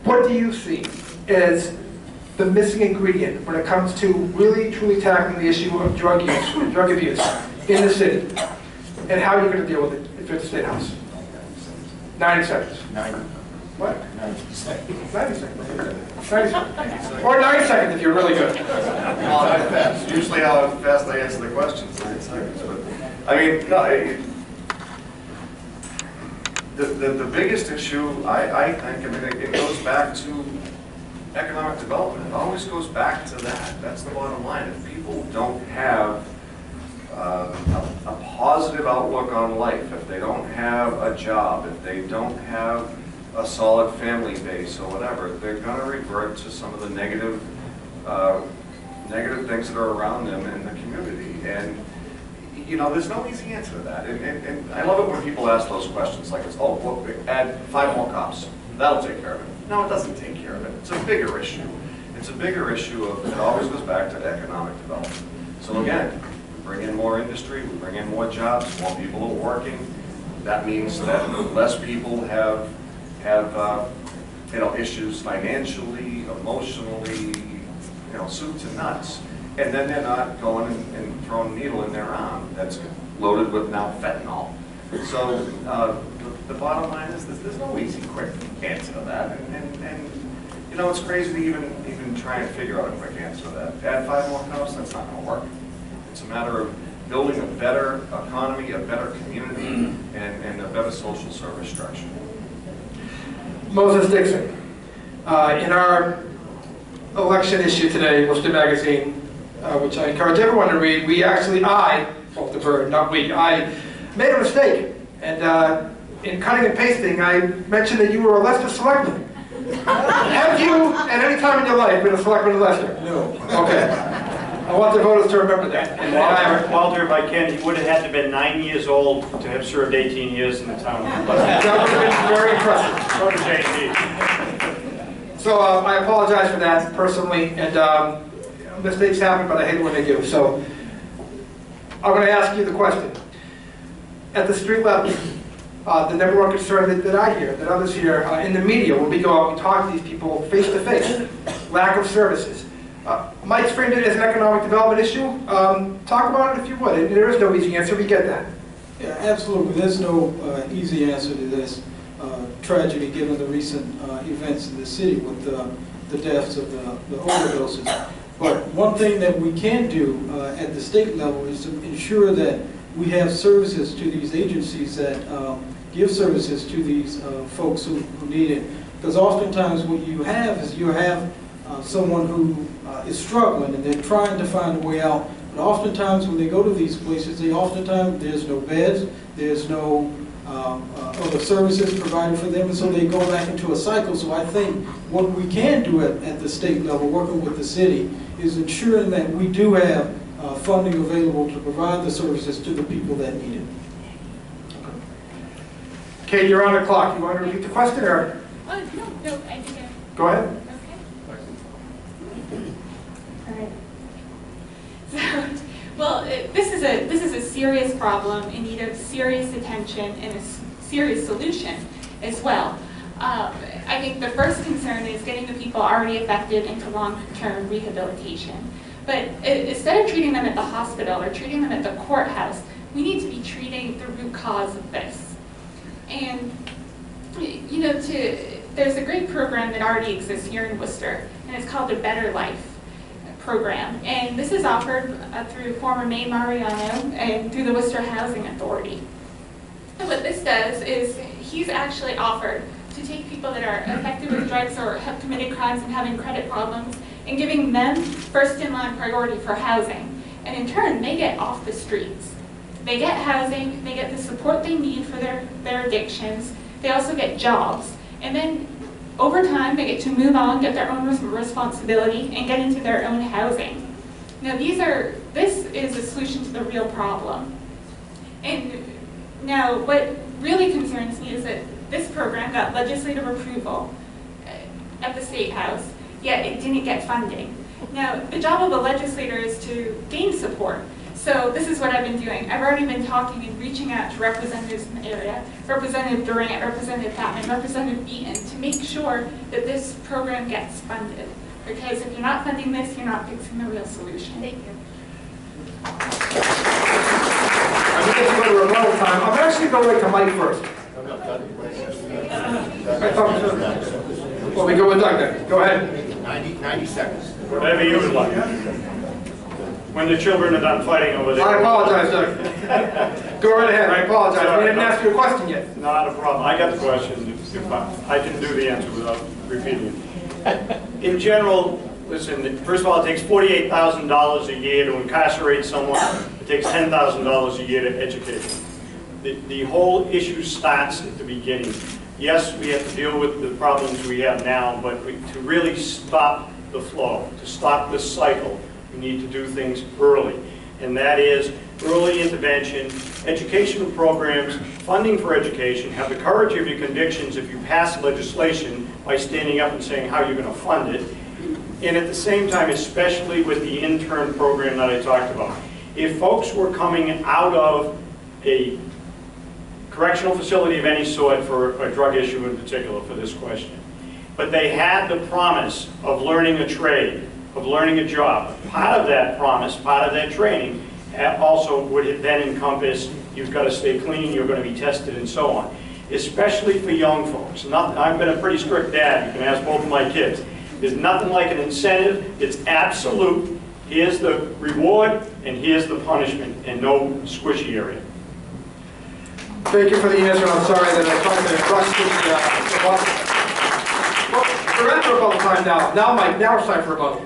what do you see as the missing ingredient when it comes to really, truly tackling the issue of drug use, drug abuse in the city, and how you're going to deal with it if you're at the State House? 90 seconds. 90. What? 90 seconds. 90 seconds. 90 seconds. Or 90 seconds if you're really good. Well, not fast. Usually how fast I answer the questions, 9 seconds. But, I mean, no, the biggest issue, I think, it goes back to economic development. It always goes back to that. That's the bottom line. If people don't have a positive outlook on life, if they don't have a job, if they don't have a solid family base or whatever, they're going to revert to some of the negative things that are around them in the community. And you know, there's no easy answer to that. And I love it when people ask those questions, like, oh, well, add 5 more cops. That'll take care of it. No, it doesn't take care of it. It's a bigger issue. It's a bigger issue of, it always goes back to economic development. So again, we bring in more industry, we bring in more jobs, more people are working. That means that less people have you know, issues financially, emotionally, you know, soup to nuts. And then they're not going and throwing a needle in their arm that's loaded with now fentanyl. So the bottom line is there's no easy, quick answer to that. And you know, it's crazy to even try and figure out a quick answer to that. Add 5 more cops, that's not going to work. It's a matter of building a better economy, a better community, and a better social service structure. Moses Dixon, in our election issue today, Worcester Magazine, which I encourage everyone to read, I, Paul the Bird, not we, I made a mistake. And in cutting and pasting, I mentioned that you were a Leicester selectman. Have you, at any time in your life, been a selectman in Leicester? No. Okay. I want the voters to remember that. And Walter, if I can, he would have had to have been 9 years old to have served 18 years in the town. That would have been very impressive. So I apologize for that personally, and mistakes happen, but I hate it when they do. So I'm going to ask you the question. At the street level, the number one concern that I hear, that others hear in the media, when we go out and talk to these people face to face, lack of services. Mike's framed it as an economic development issue. Talk about it if you would. And there is no easy answer, we get that. Yeah, absolutely. There's no easy answer to this tragedy given the recent events in the city with the deaths of the overdoses. But one thing that we can do at the state level is to ensure that we have services to these agencies that give services to these folks who need it. Because oftentimes what you have is someone who is struggling and they're trying to find a way out. But oftentimes when they go to these places, there's no beds, there's no other services provided for them, and so they go back into a cycle. So I think what we can do at the state level, working with the city, is ensuring that we do have funding available to provide the services to the people that need it. Kate, you're on the clock. You want to repeat the question, or? No, I think I... Go ahead. So, well, this is a serious problem in need of serious attention and a serious solution as well. I think the first concern is getting the people already affected into long-term rehabilitation. But instead of treating them at the hospital or treating them at the courthouse, we need to be treating the root cause of this. And you know, there's a great program that already exists here in Worcester, and it's called the Better Life program, and this is offered through former Mayor Mariano and through the Worcester Housing Authority. And what this does is he's actually offered to take people that are affected with drugs or have committed crimes and having credit problems and giving them first in line priority for housing. And in turn, they get off the streets. They get housing, they get the support they need for their addictions, they also get jobs, and then over time, they get to move on, get their own responsibility, and get into their own housing. Now, this is a solution to the real problem. And now, what really concerns me is that this program got legislative approval at the State House, yet it didn't get funding. Now, the job of a legislator is to gain support. So this is what I've been doing. I've already been talking and reaching out to representatives in the area, Representative Durant, Representative Patman, Representative Beaton, to make sure that this program gets funded. Because if you're not funding this, you're not fixing the real solution. Thank you. I'm going to go to rebuttal time. I'm actually going to wait to Mike first. I thought so. Well, we go with Doug then. Go ahead. 90 seconds. Whatever you would like. When the children are done fighting over there. I apologize, Doug. Go right ahead. I apologize. We didn't ask you a question yet. Not a problem. I got the question. If I can do the answer without repeating it. In general, listen, first of all, it takes $48,000 a year to incarcerate someone. It takes $10,000 a year to educate them. The whole issue starts at the beginning. Yes, we have to deal with the problems we have now, but to really stop the flow, to stop this cycle, we need to do things early. And that is early intervention, educational programs, funding for education, have the courage of your convictions if you pass legislation by standing up and saying how you're going to fund it. And at the same time, especially with the intern program that I talked about, if folks were coming out of a correctional facility of any sort for a drug issue in particular for this question, but they had the promise of learning a trade, of learning a job, part of that promise, part of that training also would then encompass you've got to stay clean, you're going to be tested, and so on. Especially for young folks. I've been a pretty strict dad. You can ask both of my kids. There's nothing like an incentive. It's absolute. Here's the reward, and here's the punishment, and no squishy area. Thank you for the answer. I'm sorry that I tried to rush this. Well, we're at rebuttal time now. Now, Mike, now it's time for rebuttal.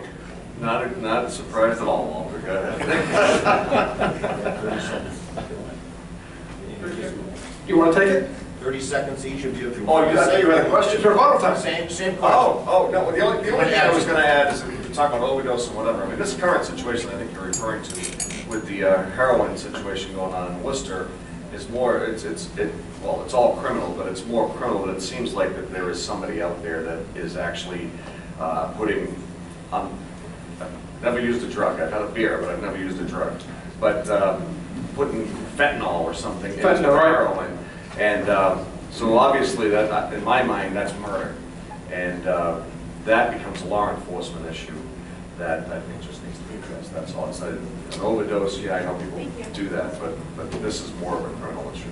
Not surprised at all, Walter. Go ahead. You want to take it? 30 seconds each of you. If you Oh, I thought you had a question. It's rebuttal time. Same question. Oh, no, the only thing I was going to add is, if you talk about overdose and whatever, I mean, this current situation I think you're referring to with the heroin situation going on in Worcester is more, well, it's all criminal, but it's more criminal that it seems like that there is somebody out there that is actually putting, I've never used a drug. I've had a beer, but I've never used a drug. But putting fentanyl or something into heroin. And so obviously, that in my mind, that's murder. And that becomes a law enforcement issue that I think just needs to be addressed. That's all. It's an overdose, yeah, I know people do that, but this is more of a criminal issue.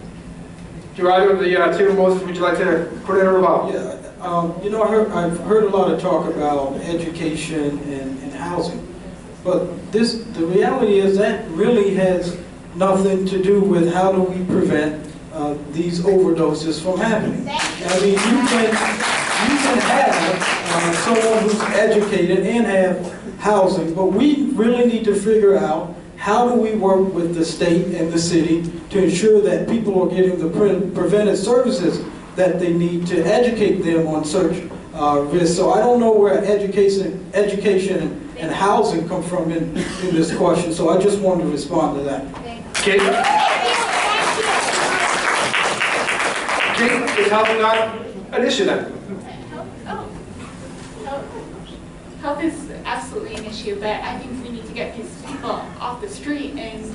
Do either of the two motions, would you like to put in a rebuttal? Yeah, you know, I've heard a lot of talk about education and housing, but the reality is that really has nothing to do with how do we prevent these overdoses from happening. I mean, you can have someone who's educated and have housing, but we really need to figure out how do we work with the state and the city to ensure that people are getting the preventive services that they need to educate them on such risks. So I don't know where education and housing come from in this question, so I just wanted to respond to that. Kate? Kate, is housing not an issue then? Health is absolutely an issue, but I think we need to get these people off the street and,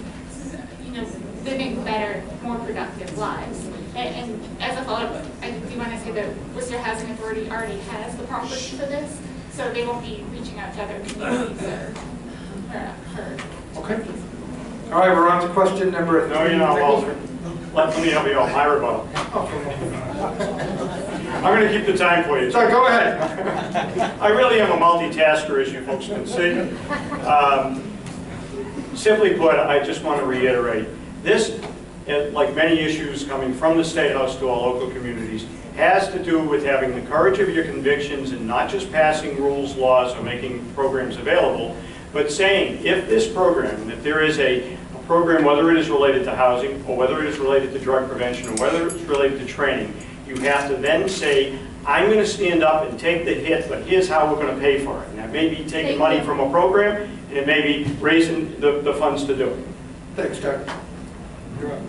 you know, living better, more productive lives. And as a follow-up, I do want to say that Worcester Housing Authority already has the property for this, so they won't be reaching out to other communities for Okay. All right, we're on to question number 3. No, you're not, Walter. Let me help you out. My rebuttal. I'm going to keep the time for you. So go ahead. I really am a multitasker, as you folks can see. Simply put, I just want to reiterate, this, like many issues coming from the State House to our local communities, has to do with having the courage of your convictions and not just passing rules, laws, or making programs available, but saying, if this program, if there is a program, whether it is related to housing, or whether it is related to drug prevention, or whether it's related to training, you have to then say, I'm going to stand up and take the hit, but here's how we're going to pay for it. And that may be taking money from a program, and it may be raising the funds to do it. Thanks, Doug. You're up.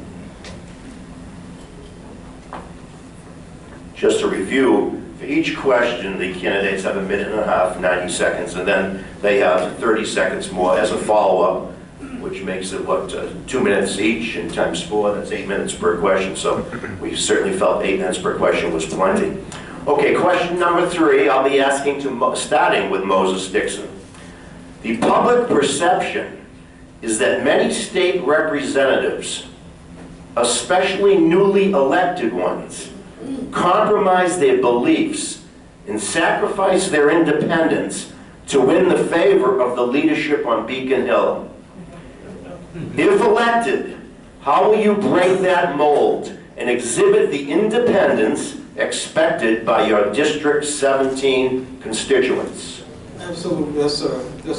Just to review, for each question, the candidates have 1.5 minutes, 90 seconds, and then they have 30 seconds more as a follow-up, which makes it, what, 2 minutes each, and times 4, that's 8 minutes per question. So we certainly felt 8 minutes per question was plenty. Okay, question number 3, I'll be asking starting with Moses Dixon. The public perception is that many state representatives, especially newly elected ones, compromise their beliefs and sacrifice their independence to win the favor of the leadership on Beacon Hill. If elected, how will you break that mold and exhibit the independence expected by your District 17 constituents? Absolutely, that's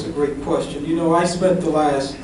a great question. You know, I spent the last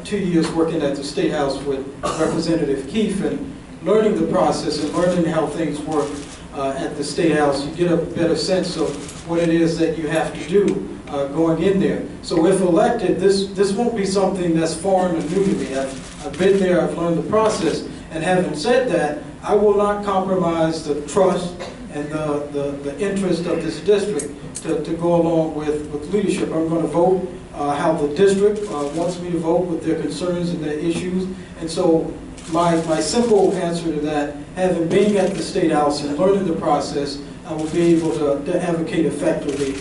2 years working at the State House with Representative Keefe and learning the process and learning how things work at the State House. You get a better sense of what it is that you have to do going in there. So if elected, this won't be something that's foreign or new to me. I've been there, I've learned the process, and having said that, I will not compromise the trust and the interest of this district to go along with leadership. I'm going to vote how the district wants me to vote with their concerns and their issues. And so my simple answer to that, having been at the State House and learning the process, I will be able to advocate effectively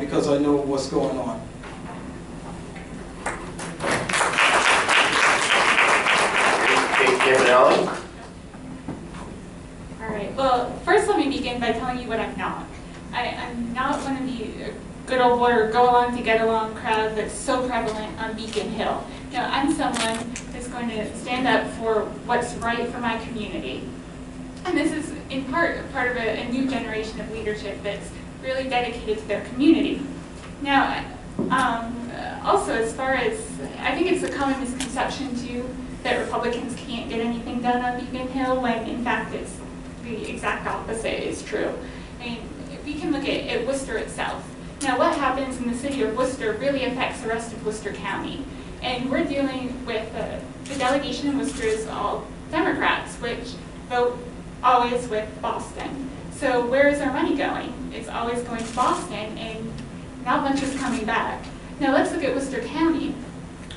because I know what's going on. Kate Campanale? All right, well, first let me begin by telling you what I'm not. I'm not one of the good old boy or go along to get along crowd that's so prevalent on Beacon Hill. You know, I'm someone that's going to stand up for what's right for my community. And this is in part of a new generation of leadership that's really dedicated to their community. Now, also as far as, I think it's a common misconception too that Republicans can't get anything done on Beacon Hill when in fact it's the exact opposite is true. I mean, we can look at Worcester itself. Now what happens in the city of Worcester really affects the rest of Worcester County. And we're dealing with, the delegation in Worcester is all Democrats, which vote always with Boston. So where is our money going? It's always going to Boston and not much is coming back. Now let's look at Worcester County,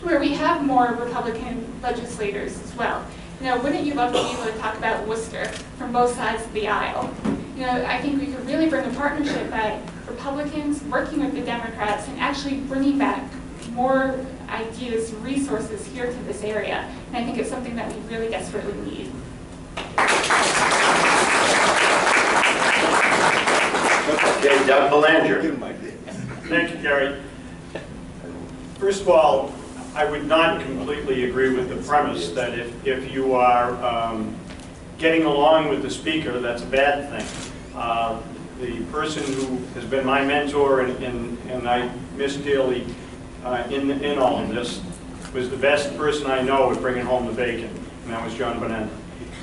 where we have more Republican legislators as well. Now, wouldn't you love to be able to talk about Worcester from both sides of the aisle? You know, I think we could really bring a partnership by Republicans working with the Democrats and actually bringing back more ideas and resources here to this area. And I think it's something that we really desperately need. Okay, Doug Belangar. Thank you, Gary. First of all, I would not completely agree with the premise that if you are getting along with the speaker, that's a bad thing. The person who has been my mentor and I miss dearly in all of this was the best person I know at bringing home the bacon, and that was John Belangar.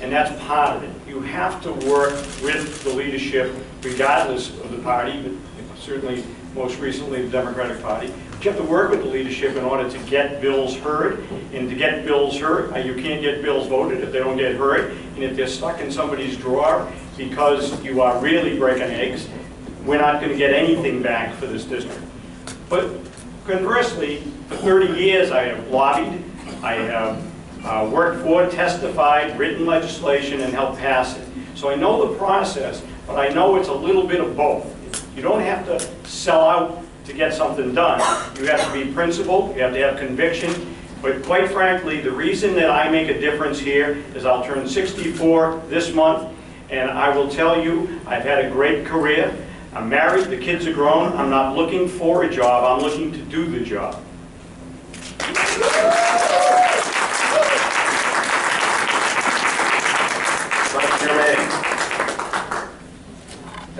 And that's part of it. You have to work with the leadership regardless of the party, but certainly most recently the Democratic Party. But you have to work with the leadership in order to get bills heard. And to get bills heard, you can't get bills voted if they don't get heard. And if they're stuck in somebody's drawer because you are really breaking eggs, we're not going to get anything back for this district. But conversely, for 30 years I have lobbied, I have worked for, testified, written legislation, and helped pass it. So I know the process, but I know it's a little bit of both. You don't have to sell out to get something done. You have to be principled, you have to have conviction. But quite frankly, the reason that I make a difference here is I'll turn 64 this month, and I will tell you, I've had a great career. I'm married, the kids are grown. I'm not looking for a job, I'm looking to do the job. Germain.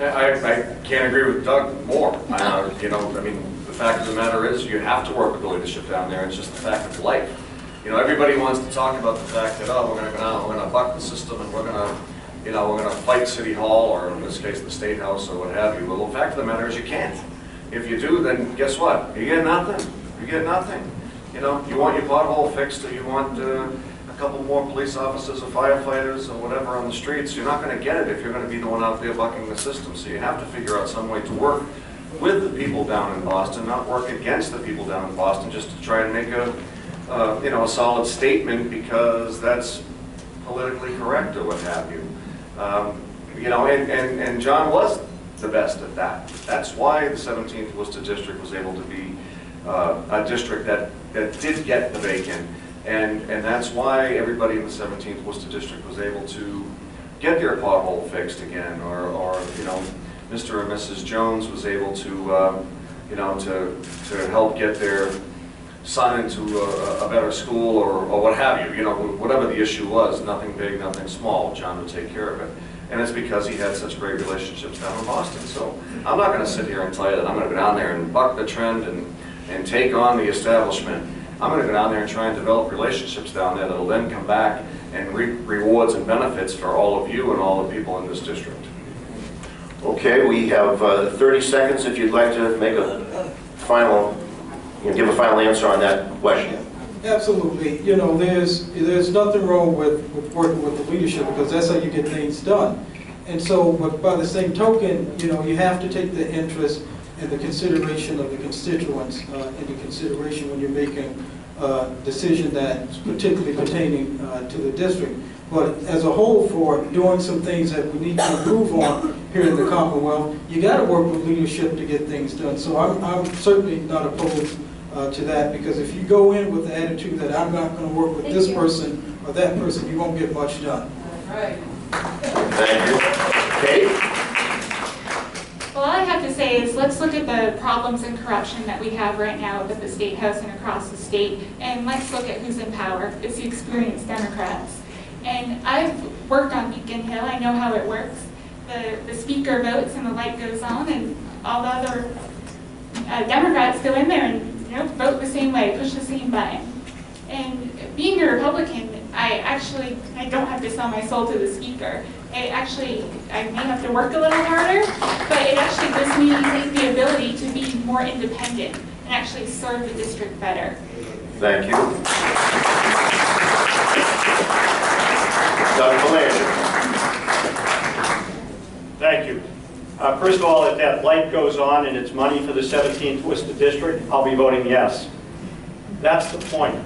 I can't agree with Doug more. You know, I mean, the fact of the matter is you have to work with the leadership down there. It's just the fact of life. You know, everybody wants to talk about the fact that, oh, we're going to go down, we're going to buck the system, and we're going to, you know, we're going to fight City Hall, or in this case, the State House, or what have you. Well, the fact of the matter is you can't. If you do, then guess what? You get nothing. You get nothing. You know, you want your pothole fixed, or you want a couple more police officers or firefighters or whatever on the streets. You're not going to get it if you're going to be the one out there bucking the system. So you have to figure out some way to work with the people down in Boston, not work against the people down in Boston, just to try and make a solid statement because that's politically correct or what have you. And John was the best at that. That's why the 17th Worcester District was able to be a district that did get the bacon. And that's why everybody in the 17th Worcester District was able to get their pothole fixed again, or Mr. and Mrs. Jones was able to, to help get their son into a better school or what have you. Whatever the issue was, nothing big, nothing small, John would take care of it. And it's because he had such great relationships down in Boston. So I'm not going to sit here and tell you that I'm going to go down there and buck the trend and take on the establishment. I'm going to go down there and try and develop relationships down there that will then come back and reap rewards and benefits for all of you and all the people in this district. Okay, we have 30 seconds if you'd like to make a final, give a final answer on that question. Absolutely. There's nothing wrong with working with the leadership because that's how you get things done. And so, but by the same token, you have to take the interest and the consideration of the constituents into consideration when you're making a decision that's particularly pertaining to the district. But as a whole, for doing some things that we need to improve on here in the Commonwealth, you got to work with leadership to get things done. So I'm certainly not opposed to that, because if you go in with the attitude that I'm not going to work with this person or that person, you won't get much done. Right. Thank you. Kate? Well, all I have to say is let's look at the problems and corruption that we have right now at the State House and across the state, and let's look at who's in power. It's the experienced Democrats. And I've worked on Beacon Hill. I know how it works. The speaker votes and the light goes on, and all the other Democrats go in there and vote the same way, push the same button. And being a Republican, I don't have to sell my soul to the speaker. I may have to work a little harder, but it actually gives me the ability to be more independent and actually serve the district better. Thank you. Doug Belangar. Thank you. First of all, if that light goes on and it's money for the 17th Worcester District, I'll be voting yes. That's the point.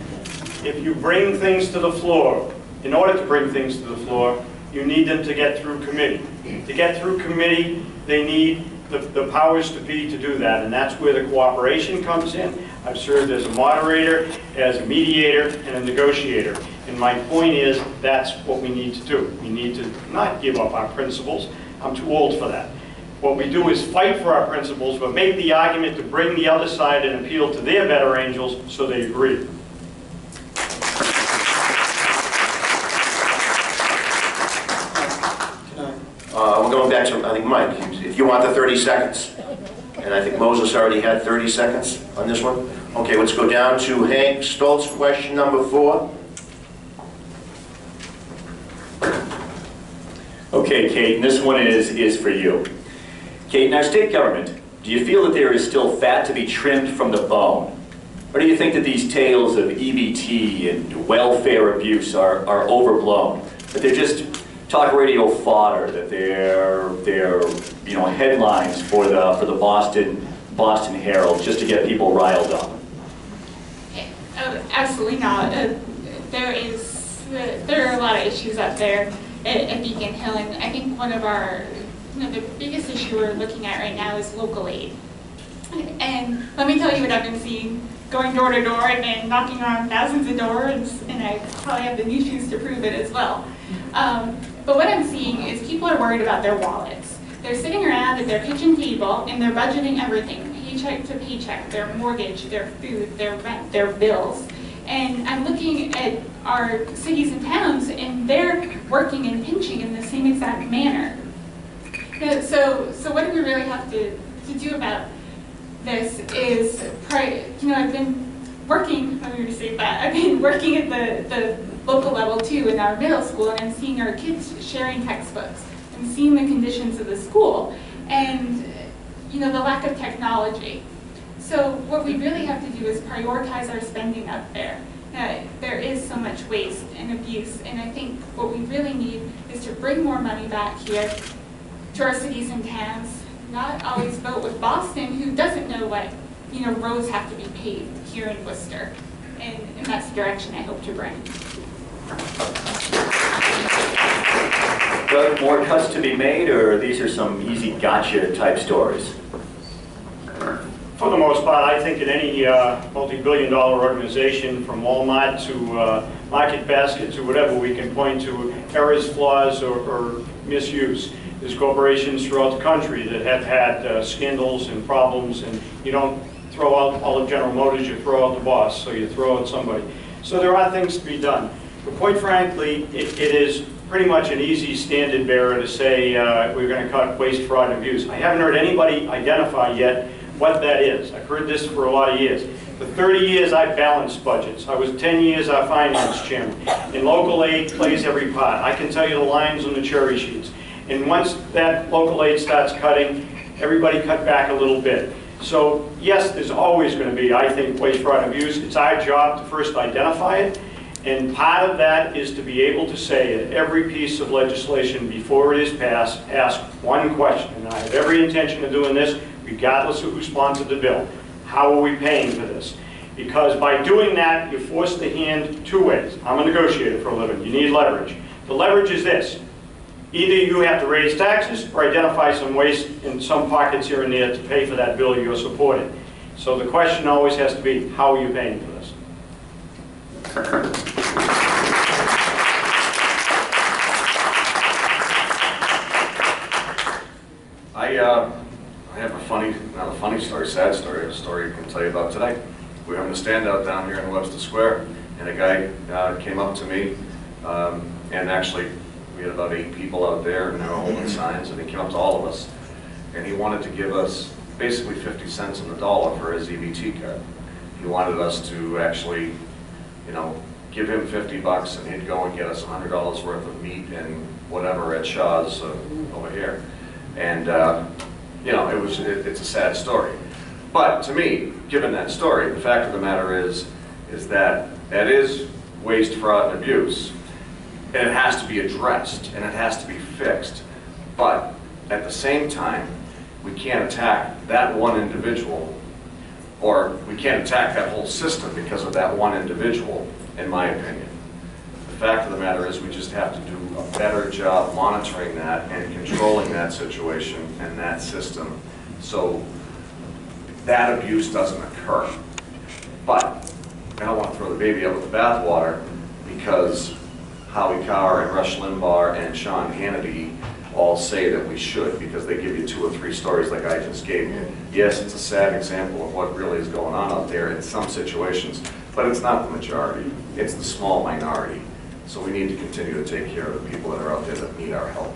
If you bring things to the floor, in order to bring things to the floor, you need them to get through committee. To get through committee, they need the powers to be to do that, and that's where the cooperation comes in. I've served as a moderator, as a mediator, and a negotiator. And my point is, that's what we need to do. We need to not give up our principles. I'm too old for that. What we do is fight for our principles, but make the argument to bring the other side and appeal to their better angels so they agree. We're going back to, I think, Mike, if you want the 30 seconds. And I think Moses already had 30 seconds on this one. Okay, let's go down to Hank Stoltz, question number 4. Okay, Kate, and this one is for you. Kate, in our state government, do you feel that there is still fat to be trimmed from the bone? Or do you think that these tales of EBT and welfare abuse are overblown? That they're just talk radio fodder, that they're headlines for the Boston Herald just to get people riled up? Absolutely not. There are a lot of issues up there at Beacon Hill, and I think one of our the biggest issue we're looking at right now is local aid. And let me tell you what I've been seeing, going door to door and knocking on thousands of doors, and I probably have the new shoes to prove it as well. But what I'm seeing is people are worried about their wallets. They're sitting around at their kitchen table and they're budgeting everything, paycheck to paycheck, their mortgage, their food, their rent, their bills. And I'm looking at our cities and towns, and they're working and pinching in the same exact manner. So what do we really have to do about this is, I've been working, let me say that, I've been working at the local level too in our middle school, and I'm seeing our kids sharing textbooks. I'm seeing the conditions of the school and the lack of technology. So what we really have to do is prioritize our spending up there. There is so much waste and abuse, and I think what we really need is to bring more money back here to our cities and towns, not always vote with Boston, who doesn't know what roads have to be paved here in Worcester. and that's the direction I hope to bring. Doug, more cuts to be made, or these are some easy gotcha type stories? For the most part, I think in any multi-billion-dollar organization, from Walmart to Market Basket to whatever, we can point to errors, flaws, or misuse. There's corporations throughout the country that have had scandals and problems, and you don't throw out all of General Motors, you throw out the boss, so you throw out somebody. So there are things to be done. But quite frankly, it is pretty much an easy standard bearer to say we're going to cut waste, fraud, and abuse. I haven't heard anybody identify yet what that is. I've heard this for a lot of years. For 30 years, I balanced budgets. I was 10 years our finance chairman. And local aid plays every part. I can tell you the lines on the cherry sheets. And once that local aid starts cutting, everybody cut back a little bit. So yes, there's always going to be, I think, waste, fraud, and abuse. It's our job to first identify it. And part of that is to be able to say at every piece of legislation before it is passed, ask one question. And I have every intention of doing this, regardless of who sponsored the bill. How are we paying for this? Because by doing that, you force the hand two ways. I'm a negotiator for a living. You need leverage. The leverage is this. Either you have to raise taxes or identify some waste in some pockets here and there to pay for that bill you're supporting. So the question always has to be, how are you paying for this? I have a funny, not a funny story, sad story, I have a story I can tell you about today. We were having a standout down here in Webster Square, and a guy came up to me, and actually we had about 8 people out there, and they were holding signs, and he came up to all of us, and he wanted to give us basically 50 cents on the dollar for his EBT card. He wanted us to actually, you know, give him 50 bucks, and he'd go and get us $100 worth of meat and whatever at Shaw's over here. And you know, it's a sad story. But to me, given that story, the fact of the matter is that that is waste, fraud, and abuse. And it has to be addressed, and it has to be fixed. But at the same time, we can't attack that one individual, or we can't attack that whole system because of that one individual, in my opinion. The fact of the matter is we just have to do a better job monitoring that and controlling that situation and that system so that abuse doesn't occur. But I don't want to throw the baby out with the bathwater, because Howie Carr and Rush Limbaugh and Sean Hannity all say that we should, because they give you 2 or 3 stories like I just gave you. Yes, it's a sad example of what really is going on out there in some situations, but it's not the majority. It's the small minority. So we need to continue to take care of the people that are out there that need our help.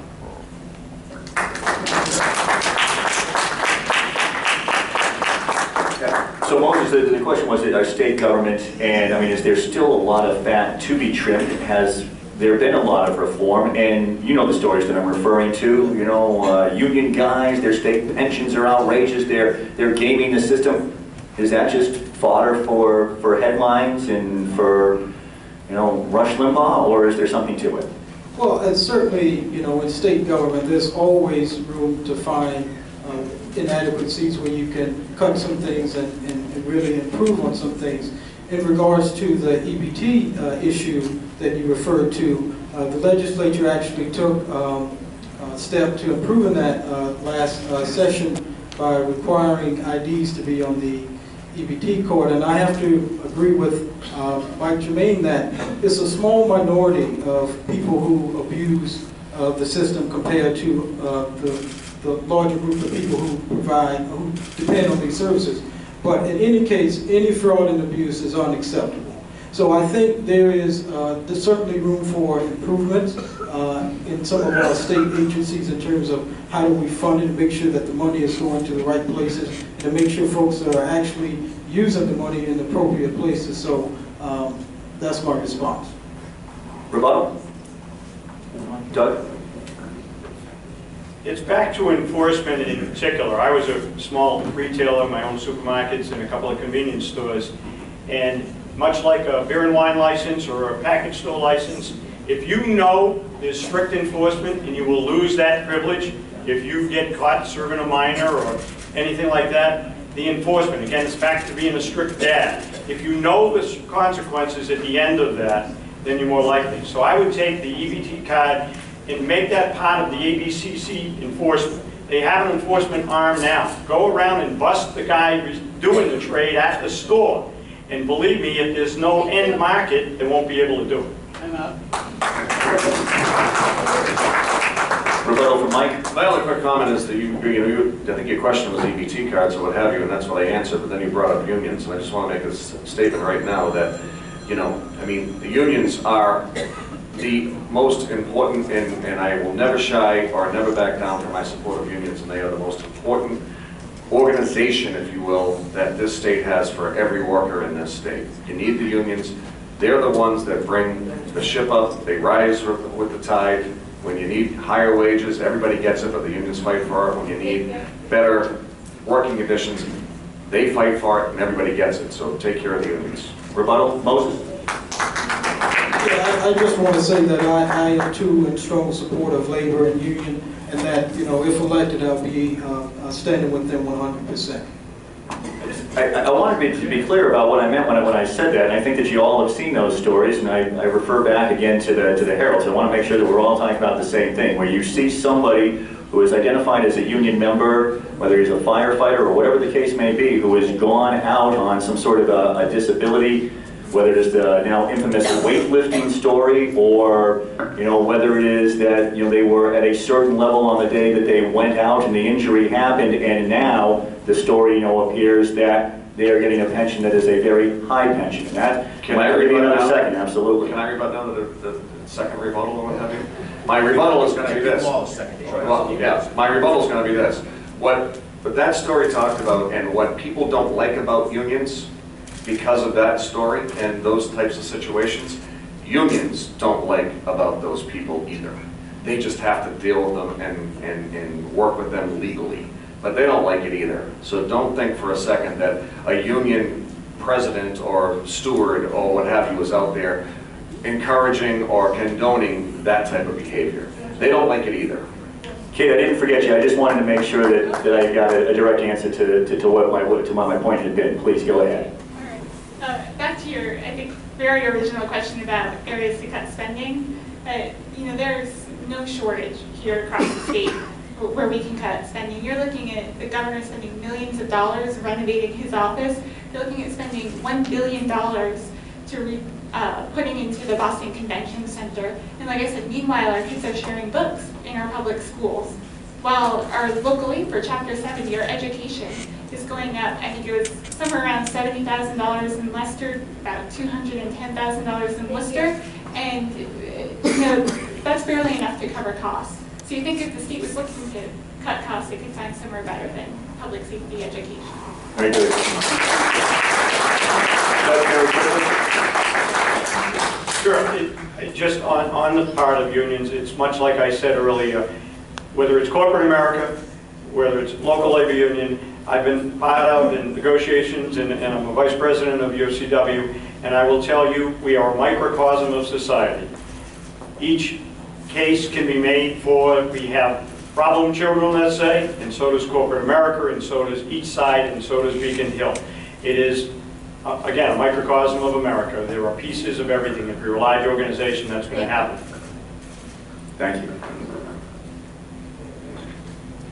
So Moses, the question was that our state government, and I mean, is there still a lot of fat to be trimmed? Has there been a lot of reform? And you know the stories that I'm referring to. You know, union guys, their state pensions are outrageous. They're gaming the system. Is that just fodder for headlines and for, you know, Rush Limbaugh, or is there something to it? Well, and certainly, you know, in state government, there's always room to find inadequacies where you can cut some things and really improve on some things. In regards to the EBT issue that you referred to, the legislature actually took a step to improving that last session by requiring IDs to be on the EBT card. And I have to agree with Mike Germain that it's a small minority of people who abuse the system compared to the larger group of people who depend on these services. But in any case, any fraud and abuse is unacceptable. So I think there's certainly room for improvements in some of our state agencies in terms of how do we fund it and make sure that the money is going to the right places, and to make sure folks are actually using the money in appropriate places. So that's my response. Rebuttal? Doug? It's back to enforcement in particular. I was a small retailer, my own supermarkets and a couple of convenience stores, and much like a beer and wine license or a package store license, if you know there's strict enforcement and you will lose that privilege if you get caught serving a minor or anything like that, the enforcement. Again, it's back to being a strict dad. If you know the consequences at the end of that, then you're more likely. So I would take the EBT card and make that part of the ABCC enforcement. They have an enforcement arm now. Go around and bust the guy who's doing the trade at the store. And believe me, if there's no end market, they won't be able to do it. Rebuttal from Mike. My only quick comment is that I think your question was EBT cards or what have you, and that's what I answered, but then you brought up unions, and I just want to make a statement right now that, I mean, the unions are the most important, and I will never shy or never back down from my support of unions, and they are the most important organization, if you will, that this state has for every worker in this state. You need the unions. They're the ones that bring the ship up. They rise with the tide. When you need higher wages, everybody gets it, but the unions fight for it. When you need better working conditions, they fight for it, and everybody gets it. So take care of the unions. Rebuttal, Moses. Yeah, I just want to say that I am too in strong support of labor and union, and that, if elected, I'll be standing with them 100%. I wanted to be clear about what I meant when I said that, and I think that you all have seen those stories, and I refer back again to the Herald. So I want to make sure that we're all talking about the same thing, where you see somebody who is identified as a union member, whether he's a firefighter or whatever the case may be, who has gone out on some sort of a disability, whether it is the now infamous weightlifting story, or whether it is that they were at a certain level on the day that they went out and the injury happened, and now the story appears that they are getting a pension that is a very high pension. And that Can I rebut another second? Absolutely. Can I rebut down to the second rebuttal or what have you? My rebuttal is going to be this. Well, yeah, my rebuttal is going to be this. What that story talked about, and what people don't like about unions, because of that story and those types of situations, unions don't like about those people either. They just have to deal with them and work with them legally. But they don't like it either. So don't think for a second that a union president or steward or what have you is out there encouraging or condoning that type of behavior. They don't like it either. Kate, I didn't forget you. I just wanted to make sure that I got a direct answer to what my point had been. Please go ahead. All right. Back to your, I think, very original question about areas to cut spending. There's no shortage here across the state where we can cut spending. You're looking at the governor spending millions of dollars renovating his office. You're looking at spending $1 billion to putting into the Boston Convention Center. And like I said, meanwhile, our kids are sharing books in our public schools. While our local aid for Chapter 70, our education, is going up. I think it was somewhere around $70,000 in Leicester, about $210,000 in Worcester, and that's barely enough to cover costs. So you think if the state was looking to cut costs, it could find somewhere better than public safety education. Very good. Sure. Just on the part of unions, it's much like I said earlier, whether it's corporate America, whether it's local labor union, I've been part of in negotiations, and I'm a vice president of UFCW, and I will tell you, we are a microcosm of society. Each case can be made for, we have problem children, let's say, and so does corporate America, and so does each side, and so does Beacon Hill. It is, again, a microcosm of America. There are pieces of everything. If you're a large organization, that's going to happen. Thank you.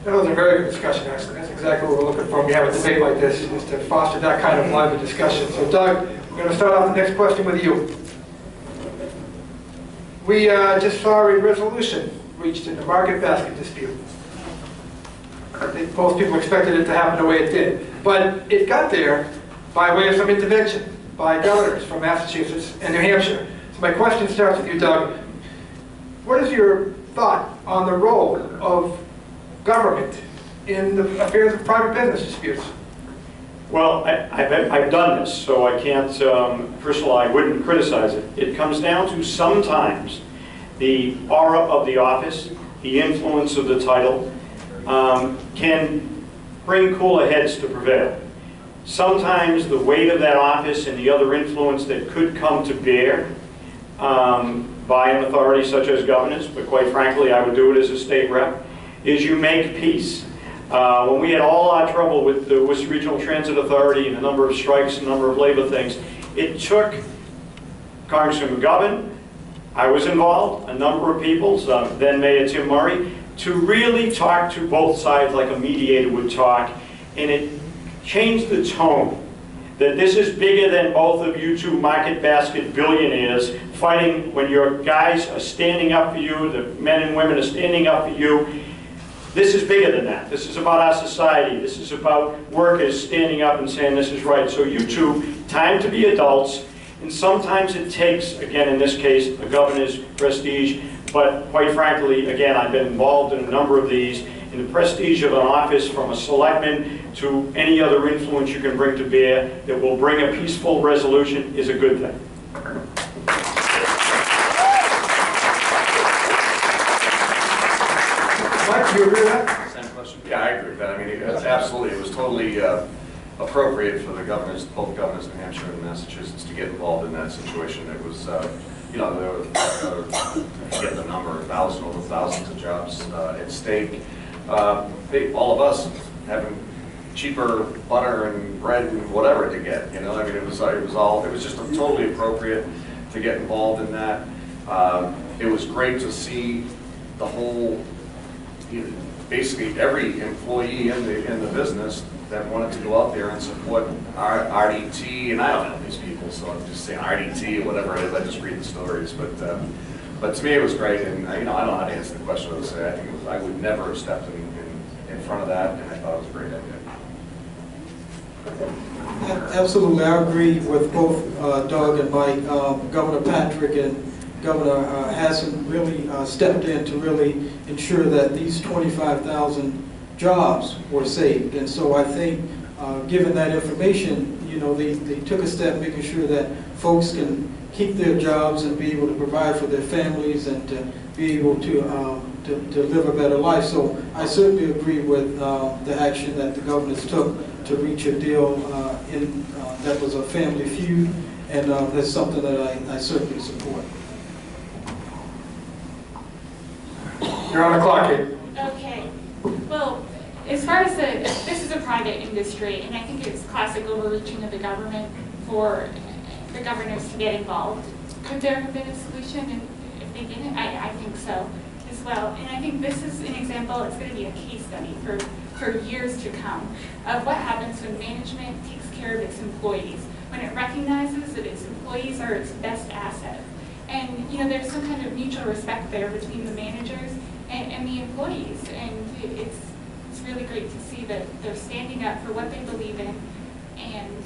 That was a very good discussion, actually. That's exactly what we're looking for when we have a debate like this, is to foster that kind of lively discussion. So Doug, we're going to start off the next question with you. We just saw a resolution reached in the market basket dispute. I think most people expected it to happen the way it did. But it got there by way of some intervention by governors from Massachusetts and New Hampshire. So my question starts with you, Doug. What is your thought on the role of government in the affairs of private business disputes? Well, I've done this, so I can't, first of all, I wouldn't criticize it. It comes down to sometimes the aura of the office, the influence of the title, can bring cooler heads to prevail. Sometimes the weight of that office and the other influence that could come to bear by an authority such as governors, but quite frankly, I would do it as a state rep, is you make peace. When we had all our trouble with the Worcester Regional Transit Authority and a number of strikes, a number of labor things, it took Congressman McGovern, I was involved, a number of people, then Mayor Tim Murray, to really talk to both sides like a mediator would talk, and it changed the tone. That this is bigger than both of you two market basket billionaires fighting when your guys are standing up for you, the men and women are standing up for you. This is bigger than that. This is about our society. This is about workers standing up and saying this is right. So you two, time to be adults. And sometimes it takes, again in this case, the governor's prestige, but quite frankly, again, I've been involved in a number of these, and the prestige of an office from a selectman to any other influence you can bring to bear that will bring a peaceful resolution is a good thing. Mike, do you agree with that? Same question? Yeah, I agree with that. I mean, it's absolutely, it was totally appropriate for the governors, both governors, New Hampshire and Massachusetts, to get involved in that situation. It was, you know, there were, get the number, over thousands of jobs at stake. All of us having cheaper butter and bread and whatever to get, you know. I mean, it was just totally appropriate to get involved in that. It was great to see the whole, you know, basically every employee in the business that wanted to go out there and support RDT, and I don't know these people, so I'm just saying RDT or whatever it is. I just read the stories, but to me it was great, and you know, I don't know how to answer the question. I would say I think it was, I would never have stepped in front of that, and I thought it was a great idea. Absolutely, I agree with both Doug and Mike. Governor Patrick and Governor Hassan really stepped in to really ensure that these 25,000 jobs were saved. And so I think, given that information, you know, they took a step making sure that folks can keep their jobs and be able to provide for their families and to be able to live a better life. So I certainly agree with the action that the governors took to reach a deal that was a family feud, and that's something that I certainly support. You're on the clock, Kate. Okay. Well, as far as this is a private industry, and I think it's classic overreaching of the government for the governors to get involved. Could there have been a solution if they didn't? I think so as well. And I think this is an example, it's going to be a case study for years to come of what happens when management takes care of its employees, when it recognizes that its employees are its best asset. And you know, there's some kind of mutual respect there between the managers and the employees, and it's really great to see that they're standing up for what they believe in, and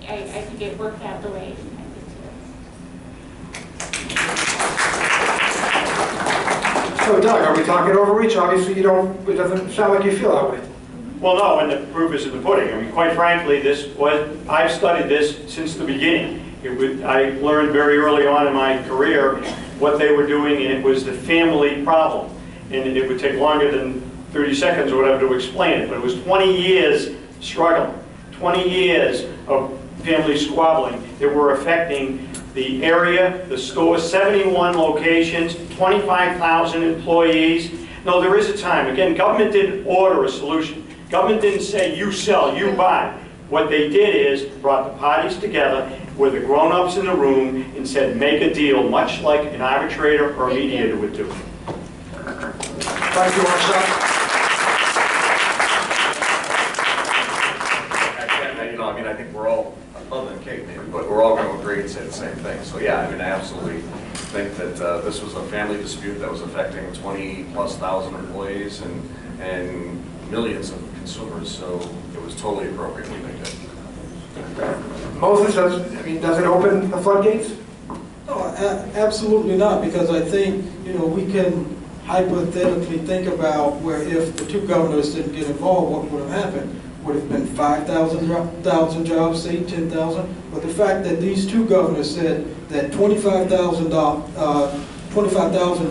I think it worked out the way it intended to. So Doug, are we talking overreach? Obviously you don't, it doesn't sound like you feel that way. Well, no, and the proof is in the pudding. I mean, quite frankly, I've studied this since the beginning. I learned very early on in my career what they were doing, and it was the family problem. And it would take longer than 30 seconds or whatever to explain it, but it was 20 years struggling, 20 years of family squabbling that were affecting the area, the store, 71 locations, 25,000 employees. No, there is a time. Again, government didn't order a solution. Government didn't say, you sell, you buy. What they did is brought the parties together with the grown-ups in the room and said, make a deal, much like an arbitrator or a mediator would do. Thank you, Marshall. You know, I mean, I think we're all, other than Kate maybe, but we're all going to agree and say the same thing. So yeah, I mean, I absolutely think that this was a family dispute that was affecting 20,000+ employees and millions of consumers. So it was totally appropriate what they did. Moses, does it open the floodgates? No, absolutely not, because I think, you know, we can hypothetically think about where if the two governors didn't get involved, what would have happened? Would have been 5,000 jobs, say 10,000. But the fact that these two governors said that 25,000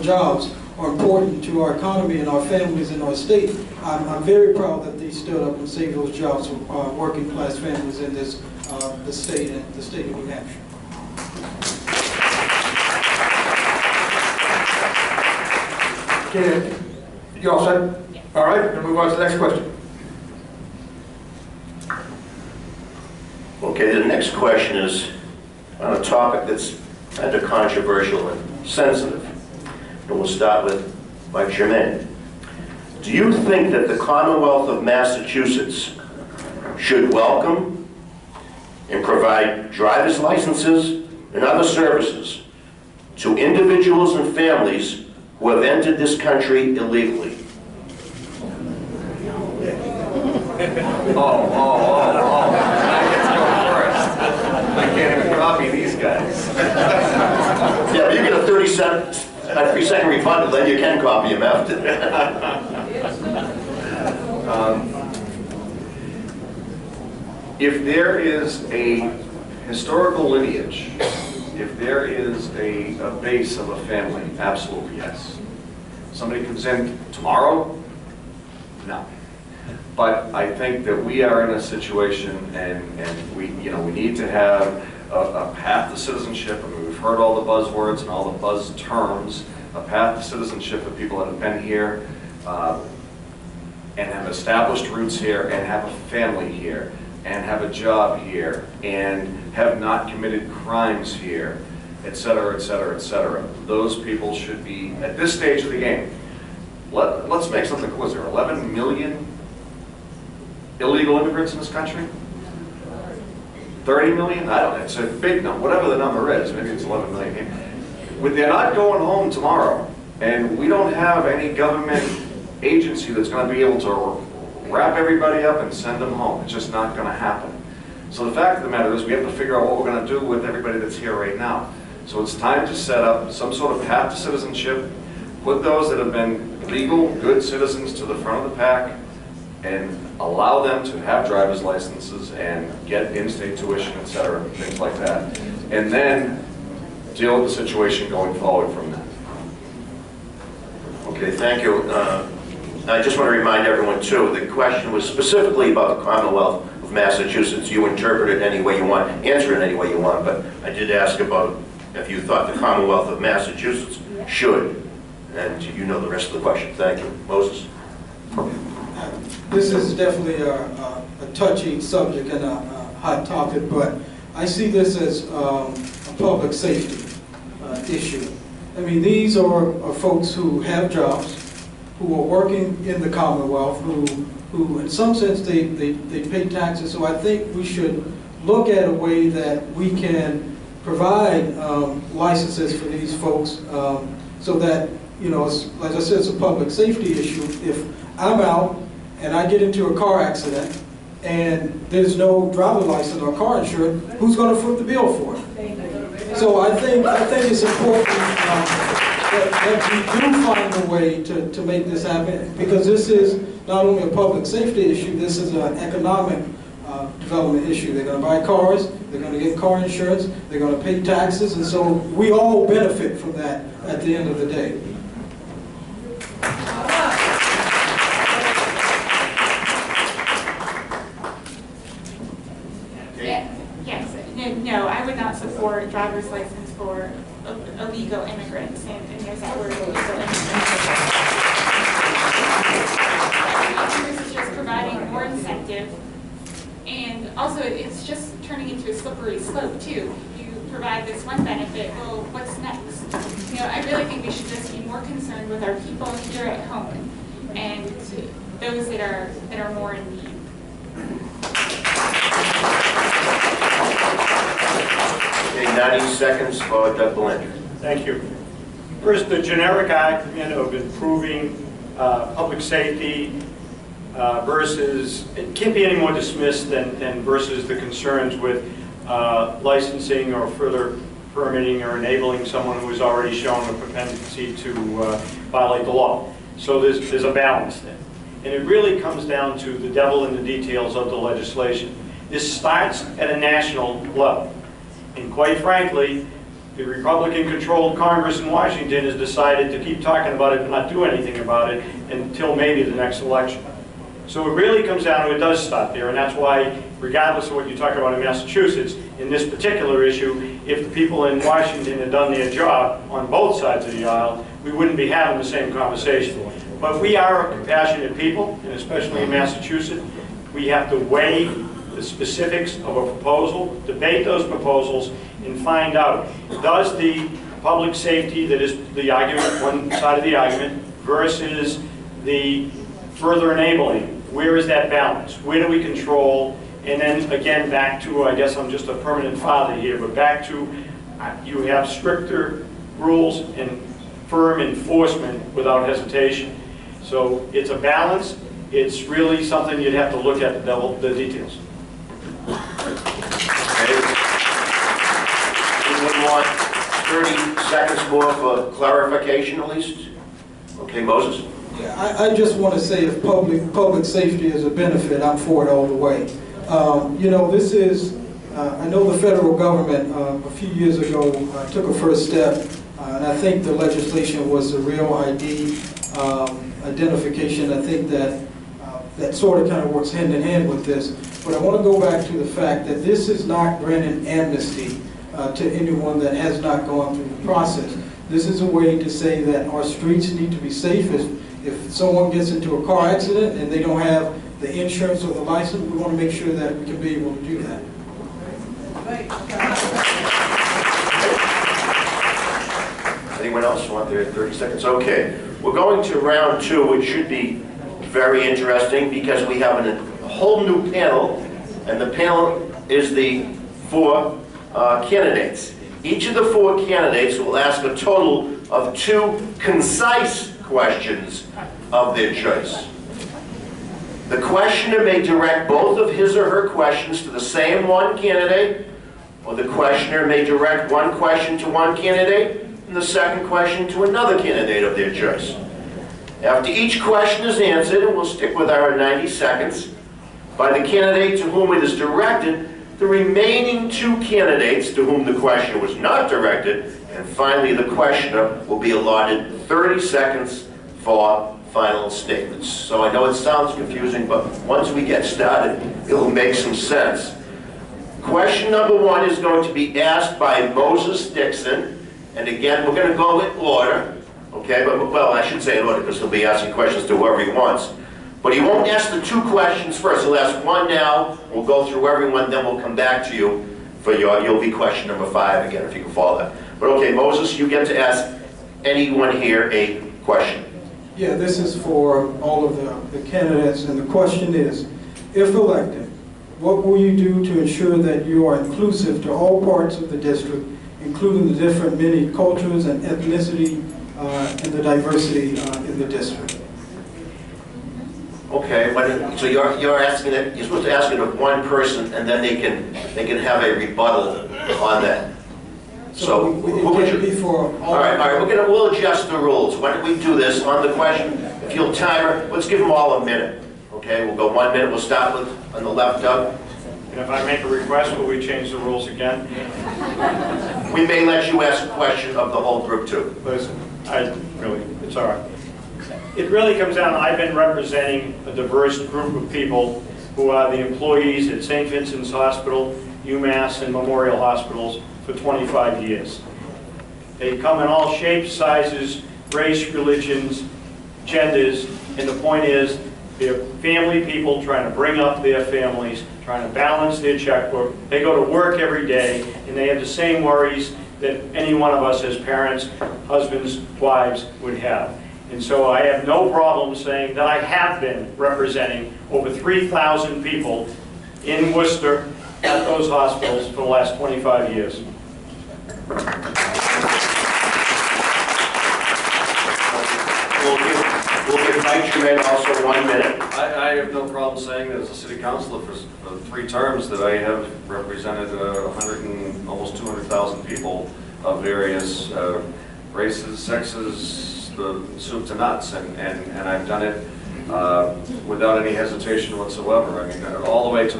jobs are important to our economy and our families and our state, I'm very proud that they stood up and saved those jobs for working class families in this the state of New Hampshire. Okay, you all set? Yes. All right, we're going to move on to the next question. Okay, the next question is on a topic that's kind of controversial and sensitive. And we'll start with Mike Germain. Do you think that the Commonwealth of Massachusetts should welcome and provide driver's licenses and other services to individuals and families who have entered this country illegally? Oh. I get to go first. I can't even copy these guys. Yeah, but you get a 3-second rebuttal, then you can copy them after. If there is a historical lineage, if there is a base of a family, absolutely yes. Somebody comes in tomorrow? No. But I think that we are in a situation, and we need to have a path to citizenship. I mean, we've heard all the buzzwords and all the buzz terms. A path to citizenship for people that have been here and have established roots here and have a family here and have a job here and have not committed crimes here, et cetera, et cetera, et cetera. Those people should be, at this stage of the game, let's make something clear. Is there 11 million illegal immigrants in this country? 30 million? I don't know. It's a big number. Whatever the number is, maybe it's 11 million. They're not going home tomorrow, and we don't have any government agency that's going to be able to wrap everybody up and send them home. It's just not going to happen. So the fact of the matter is we have to figure out what we're going to do with everybody that's here right now. So it's time to set up some sort of path to citizenship, put those that have been legal, good citizens to the front of the pack, and allow them to have driver's licenses and get in-state tuition, et cetera, things like that. And then deal with the situation going forward from that. Okay, thank you. I just want to remind everyone, too, the question was specifically about the Commonwealth of Massachusetts. You interpret it any way you want, answer it any way you want, but I did ask about if you thought the Commonwealth of Massachusetts should, and you know the rest of the question. Thank you. Moses? This is definitely a touchy subject and a hot topic, but I see this as a public safety issue. I mean, these are folks who have jobs, who are working in the Commonwealth, who in some sense they pay taxes. So I think we should look at a way that we can provide licenses for these folks so that, you know, like I said, it's a public safety issue. If I'm out and I get into a car accident and there's no driver's license or car insurance, who's going to foot the bill for it? So I think it's important that we do find a way to make this happen, because this is not only a public safety issue, this is an economic development issue. They're going to buy cars, they're going to get car insurance, they're going to pay taxes, and so we all benefit from that at the end of the day. No, I would not support driver's license for illegal immigrants, and there's that word, illegal immigrants. This is just providing more incentive, and also it's just turning into a slippery slope too. You provide this one benefit, well, what's next? You know, I really think we should just be more concerned with our people here at home and those that are more in need. Okay, 90 seconds for Doug Belangar. Thank you. First, the generic argument of improving public safety versus, it can't be any more dismissed than versus the concerns with licensing or further permitting or enabling someone who has already shown a propensity to violate the law. So there's a balance there. And it really comes down to the devil in the details of the legislation. This starts at a national level. And quite frankly, the Republican-controlled Congress in Washington has decided to keep talking about it and not do anything about it until maybe the next election. So it really comes down to, it does start there, and that's why, regardless of what you talk about in Massachusetts, in this particular issue, if the people in Washington had done their job on both sides of the aisle, we wouldn't be having the same conversation. But we are a compassionate people, and especially in Massachusetts, we have to weigh the specifics of a proposal, debate those proposals, and find out, does the public safety, that is the argument, one side of the argument, versus the further enabling, where is that balance? Where do we control? And then again, back to, I guess I'm just a permanent father here, but back to, you have stricter rules and firm enforcement without hesitation. So it's a balance. It's really something you'd have to look at the details. Okay. Anyone want 30 seconds more for clarification at least? Okay, Moses? Yeah, I just want to say if public safety is a benefit, I'm for it all the way. You know, this is, I know the federal government a few years ago took a first step, and I think the legislation was the real ID identification. I think that that sort of kind of works hand in hand with this. But I want to go back to the fact that this is not granting amnesty to anyone that has not gone through the process. This is a way to say that our streets need to be safe. If someone gets into a car accident and they don't have the insurance or the license, we want to make sure that we can be able to do that. Anyone else want their 30 seconds? Okay, we're going to round two, which should be very interesting because we have a whole new panel, and the panel is the 4 candidates. Each of the 4 candidates will ask a total of 2 concise questions of their choice. The questioner may direct both of his or her questions to the same one candidate, or the questioner may direct one question to one candidate and the second question to another candidate of their choice. After each question is answered, and we'll stick with our 90 seconds, by the candidate to whom it is directed, the remaining 2 candidates to whom the question was not directed, and finally the questioner will be allotted 30 seconds for final statements. So I know it sounds confusing, but once we get started, it'll make some sense. Question number 1 is going to be asked by Moses Dixon, and again, we're going to go in order, okay? But, well, I should say in order because he'll be asking questions to whoever he wants. But he won't ask the 2 questions first. He'll ask one now, we'll go through everyone, then we'll come back to you for you'll be question number 5 again, if you can follow that. But okay, Moses, you get to ask anyone here a question. Yeah, this is for all of the candidates, and the question is, if elected, what will you do to ensure that you are inclusive to all parts of the district, including the different many cultures and ethnicity and the diversity in the district? Okay, so you're asking that you're supposed to ask it of one person, and then they can have a rebuttal on that. So it can be for all. All right. We'll adjust the rules. Why don't we do this on the question? If you'll timer, let's give them all a minute. Okay, we'll go 1 minute. We'll start with on the left, Doug. And if I make a request, will we change the rules again? We may let you ask a question of the whole group too. Listen, it's all right. It really comes down, I've been representing a diverse group of people who are the employees at St. Vincent's Hospital, UMass, and Memorial Hospitals for 25 years. They come in all shapes, sizes, race, religions, genders, and the point is, they're family people trying to bring up their families, trying to balance their checkbook. They go to work every day, and they have the same worries that any one of us as parents, husbands, wives would have. And so I have no problem saying that I have been representing over 3,000 people in Worcester at those hospitals for the last 25 years. We'll give Mike Germain also 1 minute. I have no problem saying that as a city councilor for 3 terms that I have represented 100 and almost 200,000 people of various races, sexes, the soup to nuts, and I've done it without any hesitation whatsoever. I mean, all the way to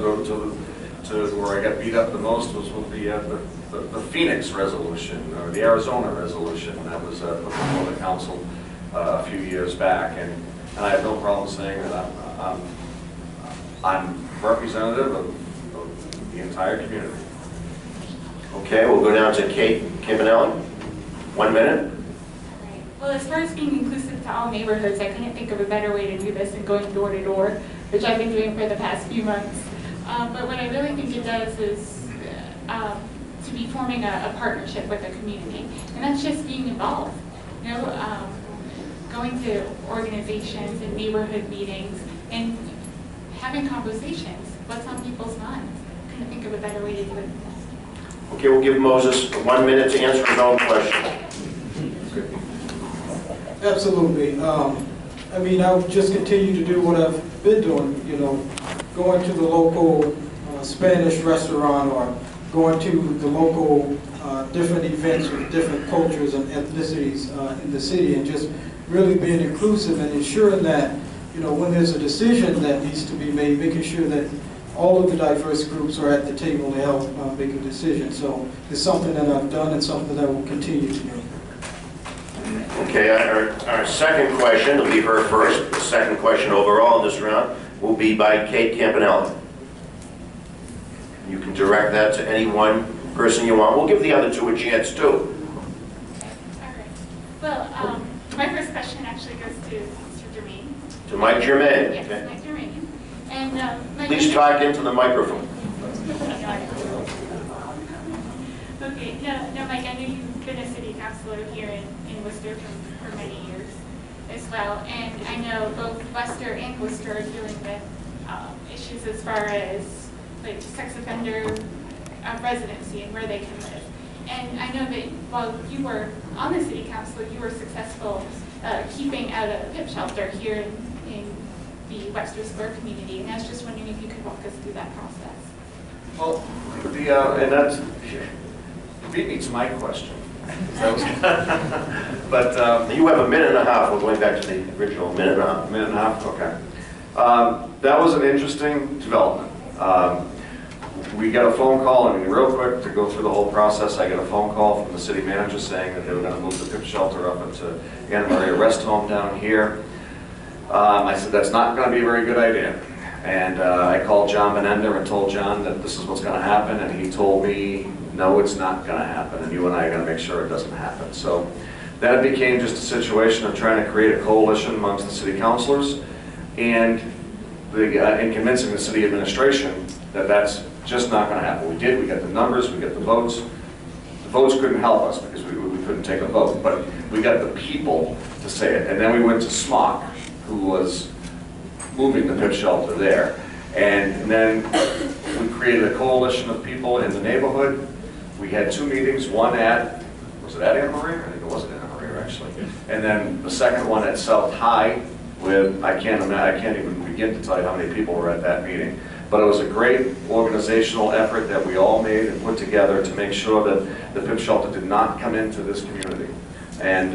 where I got beat up the most was with the Phoenix resolution, or the Arizona resolution that was put before the council a few years back, and I have no problem saying that I'm representative of the entire community. Okay, we'll go down to Kate Campanale. 1 minute. Well, as far as being inclusive to all neighborhoods. I couldn't think of a better way to do this than going door to door, which I've been doing for the past few months. But what I really think it does is to be forming a partnership with the community, and that's just being involved. You know, going to organizations and neighborhood meetings and having conversations. What's on people's minds? Couldn't think of a better way to do it. Okay, we'll give Moses 1 minute to answer his own question. Absolutely. I mean, I would just continue to do what I've been doing, you know, going to the local Spanish restaurant or going to the local different events with different cultures and ethnicities in the city, and just really being inclusive and ensuring that, you know, when there's a decision that needs to be made, making sure that all of the diverse groups are at the table to help make a decision. So it's something that I've done and something that I will continue to do. Okay, our second question will be her first. The second question overall in this round will be by Kate Campanale. You can direct that to any one person you want. We'll give the other two a chance too. All right. Well, my first question actually goes to Mr. Germain. To Mike Germain. Yes, Okay. Mike Germain. And my Please talk into the microphone. Okay, no, Mike, I know you've been a city councilor here in Worcester for many years as well, and I know both Worcester and Worcester are dealing with issues as far as like sex offender residency and where they can live. And I know that while you were on the city council, you were successful keeping out a PIP shelter here in the Worcester Square community, and I was just wondering if you could walk us through that process. Well, and that's, beat me to my question. But You have a minute and a half. We're going back to the original minute and a half. minute and a half, okay. That was an interesting development. We got a phone call, I mean, real quick, to go through the whole process, I got a phone call from the city manager saying that they were going to move the PIP shelter up into Anna Maria Rest Home down here. I said, that's not going to be a very good idea. And I called John Benender and told John that this is what's going to happen, and he told me, no, it's not going to happen, and you and I are going to make sure it doesn't happen. So that became just a situation of trying to create a coalition amongst the city councilors and convincing the city administration that that's just not going to happen. We did, we got the numbers, we got the votes. The votes couldn't help us because we couldn't take a vote, but we got the people to say it. And then we went to Smock, who was moving the PIP shelter there. And then we created a coalition of people in the neighborhood. We had 2 meetings, one at, was it at Anna Maria? I think it was at Anna Maria, actually. And then the second one at South High with, I can't even begin to tell you how many people were at that meeting. But it was a great organizational effort that we all made and put together to make sure that the PIP shelter did not come into this community. And